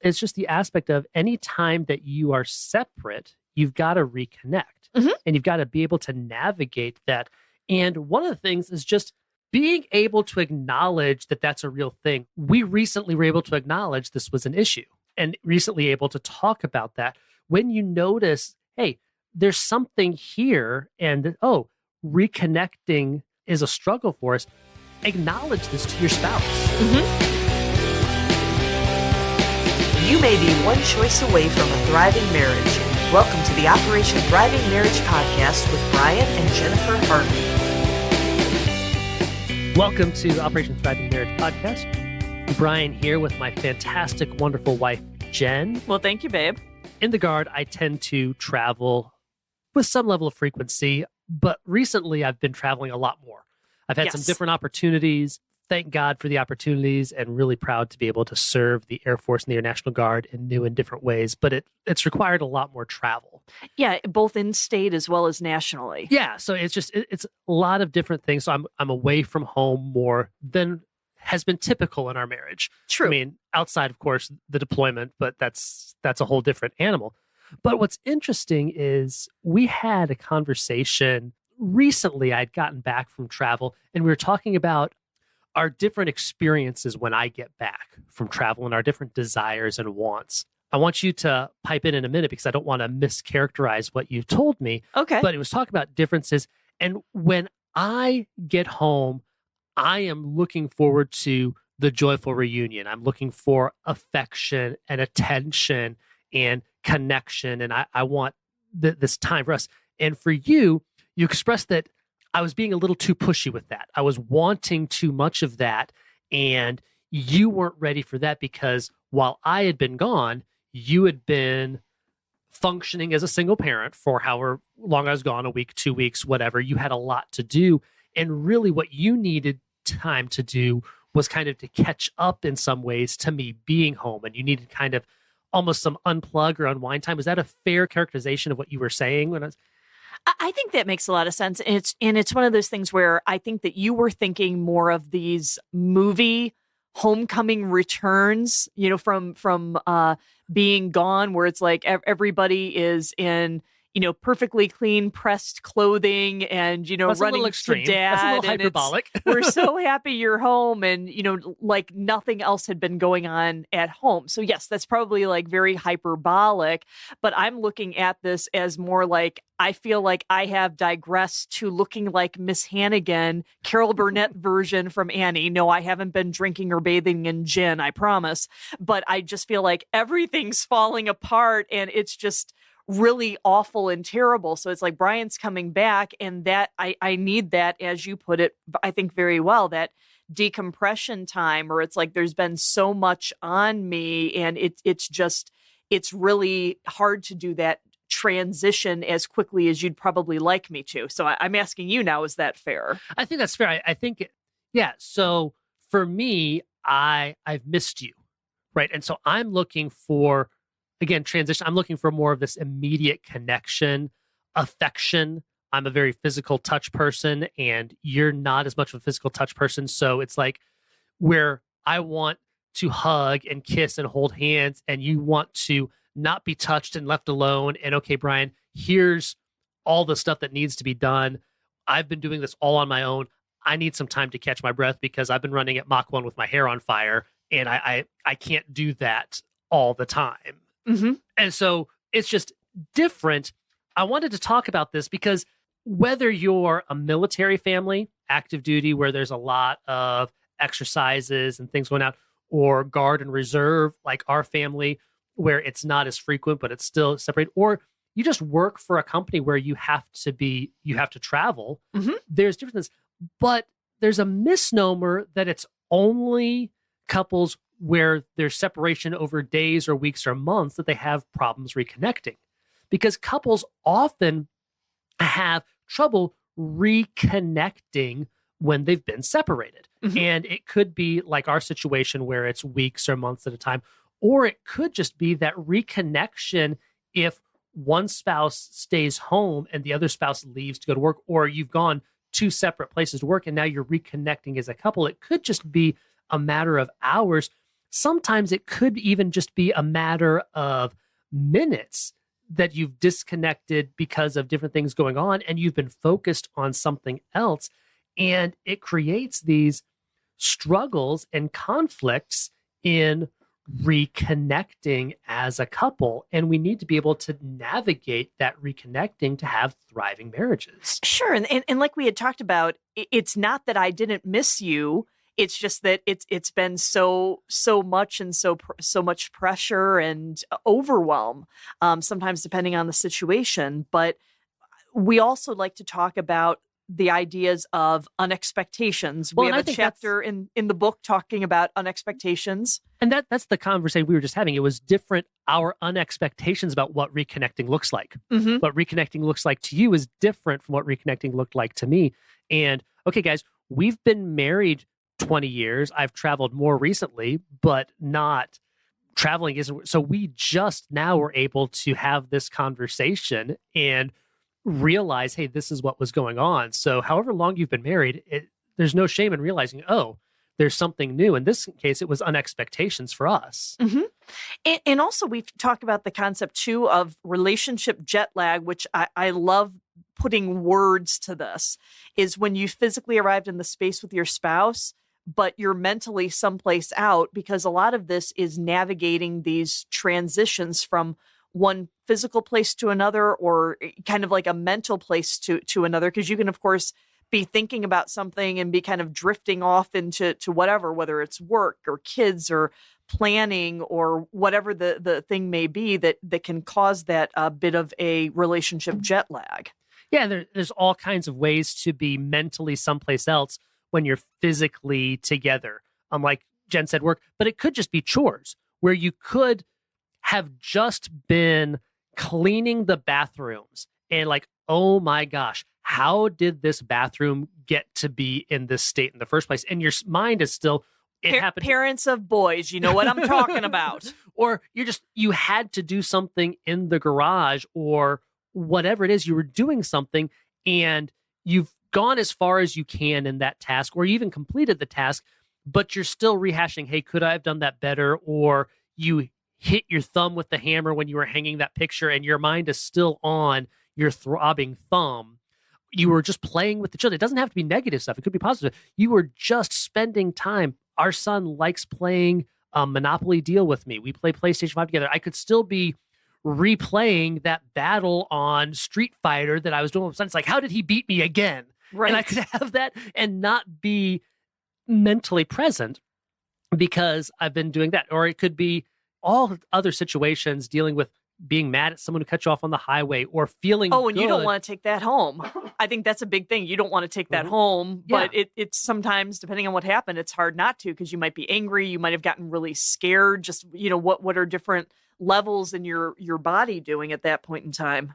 It's just the aspect of any time that you are separate, you've got to reconnect and you've got to be able to navigate that. And one of the things is just being able to acknowledge that that's a real thing. We recently were able to acknowledge this was an issue and recently able to talk about that. When you notice, hey, there's something here and, reconnecting is a struggle for us, acknowledge this to your spouse. You may be one choice away from a thriving marriage. Welcome to the Operation Thriving Marriage podcast with Bryon and Jennifer Harvey. Welcome to the Operation Thriving Marriage podcast. Bryon here with my fantastic, wonderful wife, Jen. Well, thank you, babe. In the Guard, I tend to travel with some level of frequency, but recently I've been traveling a lot more. I've had some different opportunities. Thank God for the opportunities and really proud to be able to serve the Air Force and the Air National Guard in new and different ways, but it's required a lot more travel. Yeah, both in state as well as nationally. Yeah, so it's a lot of different things. So I'm away from home more than has been typical in our marriage. True. I mean, outside, of course, the deployment, but that's a whole different animal. But what's interesting is we had a conversation recently. I'd gotten back from travel and we were talking about our different experiences when I get back from travel and our different desires and wants. I want you to pipe in a minute because I don't want to mischaracterize what you told me. Okay. But it was talking about differences. And when I get home, I am looking forward to the joyful reunion. I'm looking for affection and attention and connection. And I want this time for us. And for you, you expressed that I was being a little too pushy with that. I was wanting too much of that. And you weren't ready for that because while I had been gone, you had been functioning as a single parent for however long I was gone, a week, 2 weeks, whatever. You had a lot to do. And really what you needed time to do was kind of to catch up in some ways to me being home. And you needed kind of almost some unplug or unwind time. Was that a fair characterization of what you were saying when I think that makes a lot of sense. And it's one of those things where I think that you were thinking more of these movie homecoming returns, from being gone, where it's like everybody is in, perfectly clean, pressed clothing and, That's running to dad. That's a little hyperbolic. We're so happy you're home and, like nothing else had been going on at home. So yes, that's probably like very hyperbolic, but I'm looking at this as more like, I feel like I have digressed to looking like Miss Hannigan, Carol Burnett version from Annie. No, I haven't been drinking or bathing in gin, I promise. But I just feel like everything's falling apart and it's just really awful and terrible. So it's like Bryon's coming back and that I need that, as you put it, I think very well, that decompression time, or it's like there's been so much on me and it's really hard to do that transition as quickly as you'd probably like me to. So I'm asking you now, is that fair? I think that's fair. I think, yeah. So for me, I've missed you, right? And so I'm looking for, again, transition. I'm looking for more of this immediate connection, affection. I'm a very physical touch person and you're not as much of a physical touch person. So it's like where I want to hug and kiss and hold hands and you want to not be touched and left alone. And okay, Bryon, here's all the stuff that needs to be done. I've been doing this all on my own. I need some time to catch my breath because I've been running at Mach 1 with my hair on fire and I can't do that all the time. Mm-hmm. And so it's just different. I wanted to talk about this because whether you're a military family, active duty, where there's a lot of exercises and things going out, or Guard and Reserve, like our family, where it's not as frequent, but it's still separate, or you just work for a company where you have to travel. Mm-hmm. There's differences, but there's a misnomer that it's only couples where there's separation over days or weeks or months that they have problems reconnecting, because couples often have trouble reconnecting when they've been separated. Mm-hmm. And it could be like our situation where it's weeks or months at a time, or it could just be that reconnection if one spouse stays home and the other spouse leaves to go to work, or you've gone two separate places to work and now you're reconnecting as a couple. It could just be a matter of hours. sometimes it could even just be a matter of minutes that you've disconnected because of different things going on and you've been focused on something else. And it creates these struggles and conflicts in reconnecting as a couple. And we need to be able to navigate that reconnecting to have thriving marriages. Sure. And like we had talked about, it's not that I didn't miss you. It's just that it's been so much and so much pressure and overwhelm, sometimes depending on the situation. But we also like to talk about the ideas of unexpectations. We have a chapter in the book talking about unexpectations. And that's the conversation we were just having. It was different, our unexpectations about what reconnecting looks like. Mm-hmm. What reconnecting looks like to you is different from what reconnecting looked like to me. And okay, guys, we've been married 20 years. I've traveled more recently, but not traveling isn't. So we just now were able to have this conversation and realize, hey, this is what was going on. So however long you've been married, there's no shame in realizing, oh, there's something new. In this case, it was unexpectations for us. Mm-hmm. And also we've talked about the concept too of relationship jet lag, which I love putting words to this, is when you physically arrived in the space with your spouse, but you're mentally someplace out, because a lot of this is navigating these transitions from one physical place to another, or kind of like a mental place to another. Because you can, of course, be thinking about something and be kind of drifting off into whatever, whether it's work or kids or planning or whatever the thing may be that can cause that bit of a relationship jet lag. Yeah, there's all kinds of ways to be mentally someplace else when you're physically together. Like Jen said, work, but it could just be chores where you could have just been cleaning the bathrooms and like, oh my gosh, how did this bathroom get to be in this state in the first place? And your mind is still, it happened. Parents of boys, you know what I'm talking about. Or you had to do something in the garage or whatever it is, you were doing something and you've gone as far as you can in that task, or you even completed the task, but you're still rehashing, hey, could I have done that better? Or you hit your thumb with the hammer when you were hanging that picture and your mind is still on your throbbing thumb. You were just playing with the children. It doesn't have to be negative stuff. It could be positive. You were just spending time. Our son likes playing Monopoly Deal with me. We play PlayStation 5 together. I could still be replaying that battle on Street Fighter that I was doing with my son. It's like, how did he beat me again? Right. And I could have that and not be mentally present because I've been doing that. Or it could be all other situations dealing with being mad at someone who cut you off on the highway or feeling and good. You don't want to take that home. I think that's a big thing. You don't want to take that home, but Yeah. it's sometimes, depending on what happened, it's hard not to, because you might be angry. You might have gotten really scared. Just, what are different levels in your body doing at that point in time?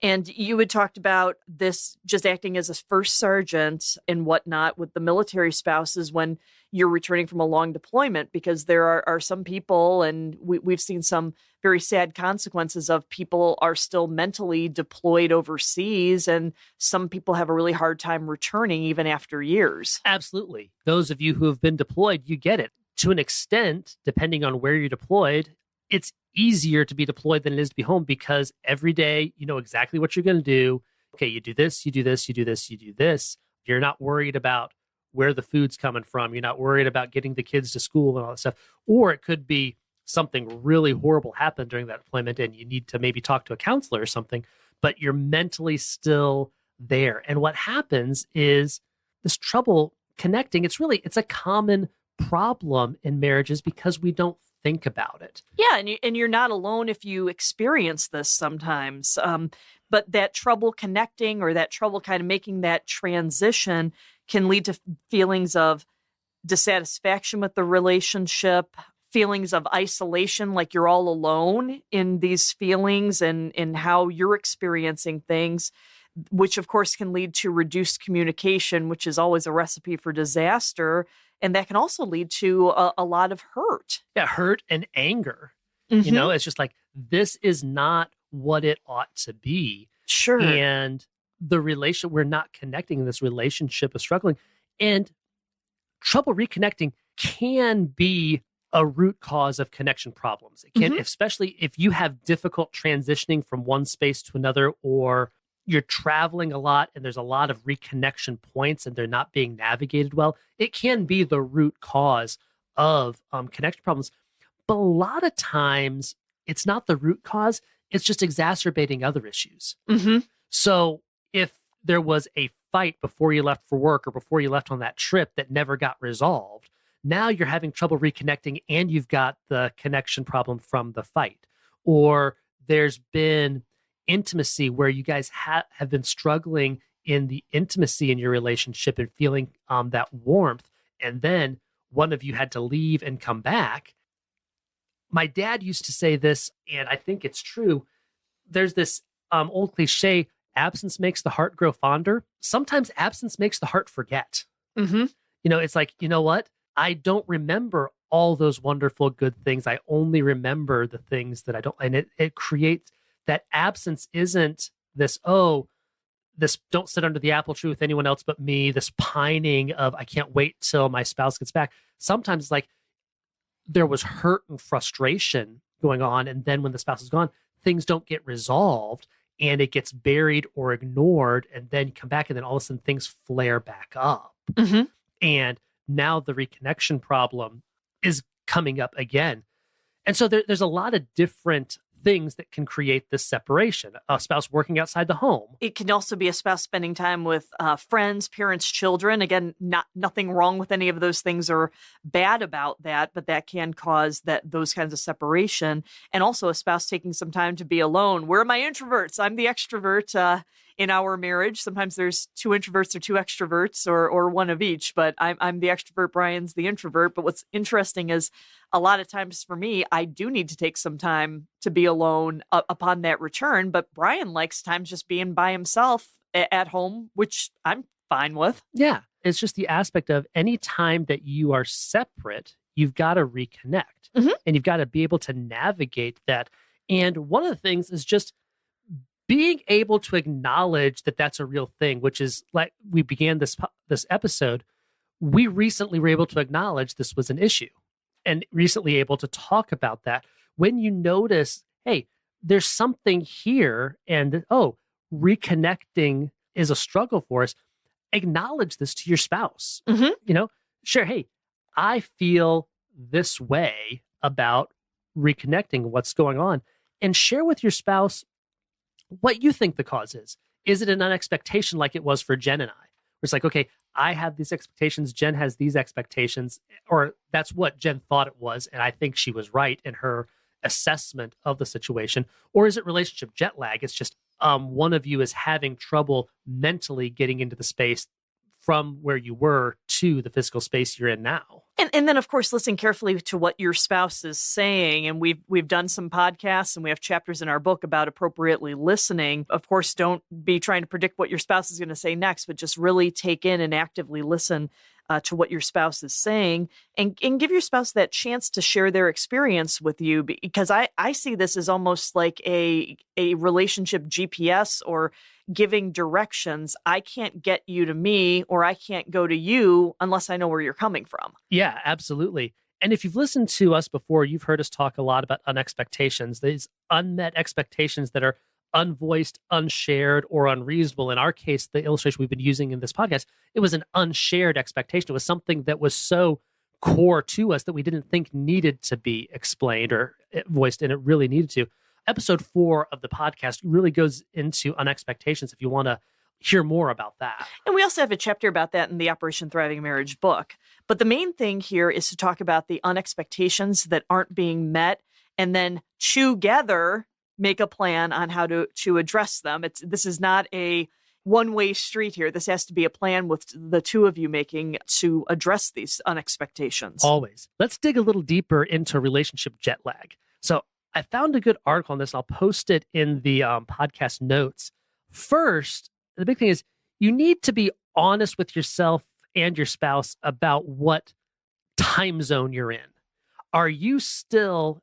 And you had talked about this just acting as a first sergeant and whatnot with the military spouses when you're returning from a long deployment, because there are some people, and we've seen some very sad consequences of people are still mentally deployed overseas, and some people have a really hard time returning even after years. Absolutely. Those of you who have been deployed, you get it. To an extent, depending on where you're deployed, it's easier to be deployed than it is to be home, because every day you know exactly what you're going to do. Okay, you do this, you do this, you do this, you do this. You're not worried about where the food's coming from. You're not worried about getting the kids to school and all that stuff. Or it could be something really horrible happened during that deployment and you need to maybe talk to a counselor or something, but you're mentally still there. And what happens is this trouble connecting, it's a common problem in marriages because we don't think about it. Yeah, and you're not alone if you experience this sometimes. But that trouble connecting, or that trouble kind of making that transition, can lead to feelings of dissatisfaction with the relationship, feelings of isolation, like you're all alone in these feelings and in how you're experiencing things, which of course can lead to reduced communication, which is always a recipe for disaster. And that can also lead to a lot of hurt. Yeah, hurt and anger. Mm-hmm. It's just like, this is not what it ought to be. Sure. And we're not connecting, this relationship is struggling. And trouble reconnecting can be a root cause of connection problems. It can, especially if you have difficult transitioning from one space to another, or you're traveling a lot and there's a lot of reconnection points and they're not being navigated well, it can be the root cause of connection problems. But a lot of times it's not the root cause, it's just exacerbating other issues. So if there was a fight before you left for work or before you left on that trip that never got resolved, now you're having trouble reconnecting and you've got the connection problem from the fight. Or there's been intimacy where you guys have been struggling in the intimacy in your relationship and feeling that warmth. And then one of you had to leave and come back. My dad used to say this, and I think it's true. There's this old cliche, absence makes the heart grow fonder. Sometimes absence makes the heart forget. It's like, you know what? I don't remember all those wonderful, good things. I only remember the things that I don't. And it creates that absence isn't this, this don't sit under the apple tree with anyone else but me, this pining of I can't wait till my spouse gets back. Sometimes it's like there was hurt and frustration going on. And then when the spouse is gone, things don't get resolved and it gets buried or ignored. And then you come back and then all of a sudden things flare back up. And now the reconnection problem is coming up again. And so there's a lot of different things that can create this separation. A spouse working outside the home. It can also be a spouse spending time with friends, parents, children. Again, nothing wrong with any of those things or bad about that, but that can cause those kinds of separation. And also a spouse taking some time to be alone. Where are my introverts? I'm the extrovert in our marriage. Sometimes there's two introverts or two extroverts or one of each, but I'm the extrovert, Bryan's the introvert. But what's interesting is a lot of times for me, I do need to take some time to be alone upon that return. But Bryon likes times just being by himself at home, which I'm fine with. Yeah. It's just the aspect of any time that you are separate, you've got to reconnect and you've got to be able to navigate that. And one of the things is just being able to acknowledge that that's a real thing, which is like we began this episode. We recently were able to acknowledge this was an issue and recently able to talk about that. When you notice, hey, there's something here and, reconnecting is a struggle for us, acknowledge this to your spouse. Share, hey, I feel this way about reconnecting, what's going on, and share with your spouse what you think the cause is. Is it an unexpectation like it was for Jen and I? Where it's like, okay, I have these expectations, Jen has these expectations, or that's what Jen thought it was, and I think she was right in her assessment of the situation. Or is it relationship jet lag? It's just one of you is having trouble mentally getting into the space from where you were to the physical space you're in now. And then, of course, listen carefully to what your spouse is saying. And we've done some podcasts and we have chapters in our book about appropriately listening. Of course, don't be trying to predict what your spouse is going to say next, but just really take in and actively listen to what your spouse is saying and give your spouse that chance to share their experience with you. Because I see this as almost like a relationship GPS or giving directions. I can't get you to me or I can't go to you unless I know where you're coming from. Yeah, absolutely. And if you've listened to us before, you've heard us talk a lot about unexpectations, these unmet expectations that are unvoiced, unshared, or unreasonable. In our case, the illustration we've been using in this podcast, it was an unshared expectation. It was something that was so core to us that we didn't think needed to be explained or voiced, and it really needed to. Episode 4 of the podcast really goes into unexpectations if you want to hear more about that. And we also have a chapter about that in the Operation Thriving Marriage book. But the main thing here is to talk about the unexpectations that aren't being met and then together make a plan on how to address them. This is not a one-way street here. This has to be a plan with the two of you making to address these unexpectations. Always. Let's dig a little deeper into relationship jet lag. So I found a good article on this. I'll post it in the podcast notes. First, the big thing is you need to be honest with yourself and your spouse about what time zone you're in. Are you still,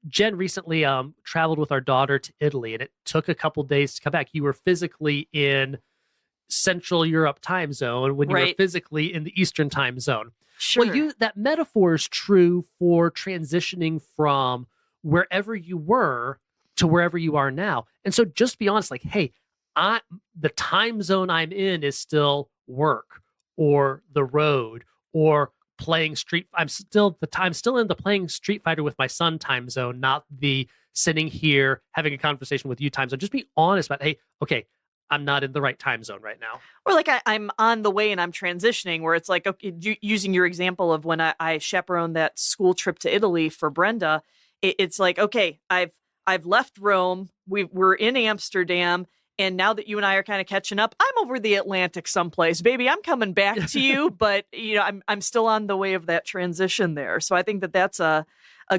Jen recently traveled with our daughter to Italy, and it took a couple days to come back. You were physically in Central Europe time zone when you were physically in the Eastern time zone. Sure. Well, that metaphor is true for transitioning from wherever you were to wherever you are now. And so just be honest, like, hey, the time zone I'm in is still work or the road or playing I'm still in the playing Street Fighter with my son time zone, not the sitting here having a conversation with you time zone. Just be honest about, hey, okay, I'm not in the right time zone right now. Or like I'm on the way and I'm transitioning, where it's like, okay, using your example of when I chaperoned that school trip to Italy for Brenda, it's like, okay, I've left Rome, we're in Amsterdam, and now that you and I are kind of catching up, I'm over the Atlantic someplace, baby. I'm coming back to you, but I'm still on the way of that transition there. So I think that's a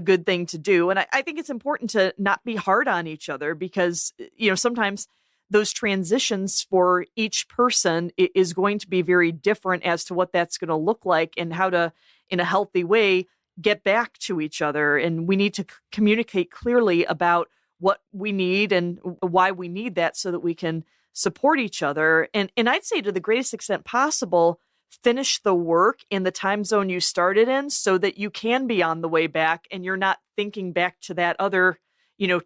good thing to do, and I think it's important to not be hard on each other, because sometimes those transitions for each person is going to be very different as to what that's going to look like and how to, in a healthy way, get back to each other. And we need to communicate clearly about what we need and why we need that, so that we can support each other. And I'd say, to the greatest extent possible, finish the work in the time zone you started in, so that you can be on the way back and you're not thinking back to that other,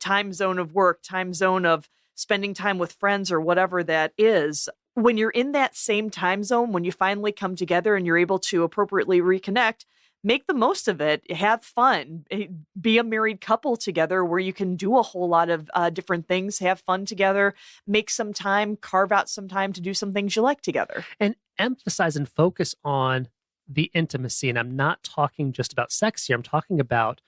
time zone of work, time zone of spending time with friends or whatever that is. When you're in that same time zone, when you finally come together and you're able to appropriately reconnect, make the most of it, have fun, be a married couple together where you can do a whole lot of different things, have fun together, make some time, carve out some time to do some things you like together. And emphasize and focus on the intimacy. And I'm not talking just about sex here. I'm talking about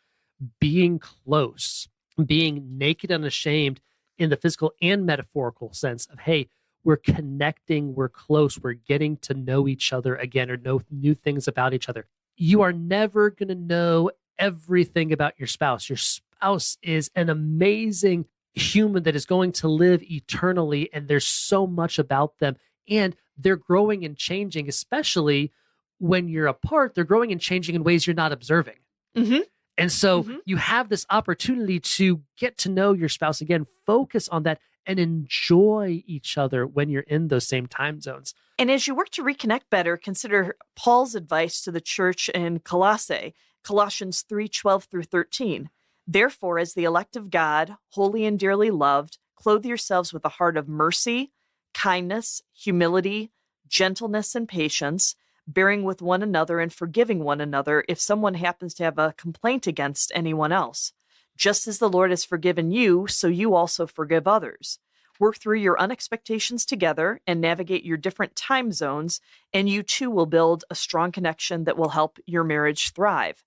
being close, being naked and ashamed in the physical and metaphorical sense of, hey, we're connecting, we're close, we're getting to know each other again, or know new things about each other. You are never going to know everything about your spouse. Your spouse is an amazing human that is going to live eternally, and there's so much about them, and they're growing and changing, especially when you're apart. They're growing and changing in ways you're not observing. Mm-hmm. And so you have this opportunity to get to know your spouse again, focus on that, and enjoy each other when you're in those same time zones. And as you work to reconnect better, consider Paul's advice to the church in Colossae, Colossians 3:12 through 13. Therefore, as the elect of God, holy and dearly loved, clothe yourselves with a heart of mercy, kindness, humility, gentleness, and patience, bearing with one another and forgiving one another if someone happens to have a complaint against anyone else. Just as the Lord has forgiven you, so you also forgive others. Work through your unexpectations together and navigate your different time zones, and you too will build a strong connection that will help your marriage thrive.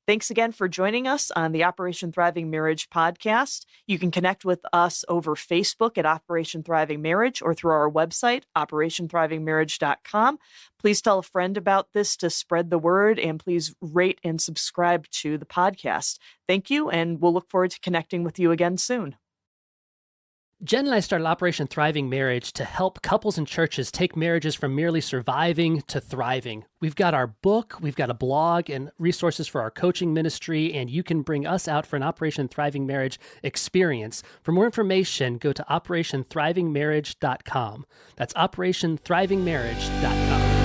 Thanks again for joining us on the Operation Thriving Marriage podcast. You can connect with us over Facebook at Operation Thriving Marriage or through our website, operationthrivingmarriage.com. Please tell a friend about this to spread the word, and please rate and subscribe to the podcast. Thank you, and we'll look forward to connecting with you again soon. Jen and I started Operation Thriving Marriage to help couples and churches take marriages from merely surviving to thriving. We've got our book, we've got a blog, and resources for our coaching ministry, and you can bring us out for an Operation Thriving Marriage experience. For more information, go to operationthrivingmarriage.com. That's operationthrivingmarriage.com.